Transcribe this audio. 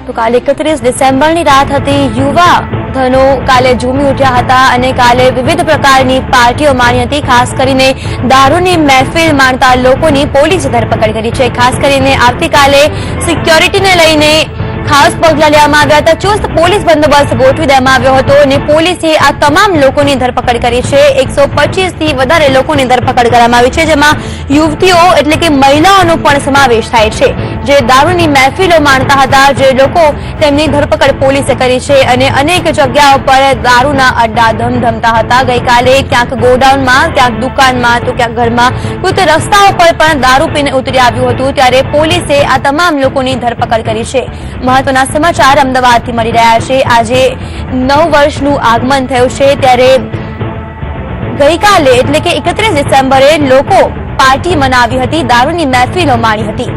તો કાલે 31 ડિસેમ્બરની રાત હતી। યુવા ધનો કાલે ઝૂમી ઉઠ્યા હતા અને કાલે વિવિધ પ્રકારની પાર્ટીઓ માણી હતી। ખાસ કરીને દારૂની મહેફિલ માણતા લોકોની પોલીસે ધરપકડ કરી છે। ખાસ કરીને આવતીકાલે સિક્યોરિટીને લઈને ખાસ પગલાં લેવામાં આવ્યા હતા। ચુસ્ત પોલીસ બંદોબસ્ત ગોઠવી દેવામાં આવ્યો હતો અને પોલીસે આ તમામ લોકોની ધરપકડ કરી છે। 125 થી વધારે લોકોની ધરપકડ કરવામાં આવી છે, જેમાં યુવતીઓ એટલે કે મહિલાઓનો પણ સમાવેશ થાય છે, જે દારૂની મહેફિલો માણતા હતા। જે લોકો તેમની ધરપકડ પોલીસે કરી છે અને અનેક જગ્યાઓ પર દારૂના અડ્ડા ધમધમતા હતા। ગઈકાલે ક્યાંક ગોડાઉનમાં, ક્યાંક દુકાનમાં, તો ક્યાંક ઘરમાં, કોઈ તો રસ્તાઓ પર પણ દારૂ પીને ઉતરી આવ્યું હતું, ત્યારે પોલીસે આ તમામ લોકોની ધરપકડ કરી છે। મહત્વના સમાચાર અમદાવાદથી મળી રહ્યા છે। આજે 9 વર્ષનું આગમન થયું છે, ત્યારે ગઈકાલે એટલે કે 31 ડિસેમ્બરે લોકો પાર્ટી મનાવી હતી, દારૂની મહેફિલો માણી હતી।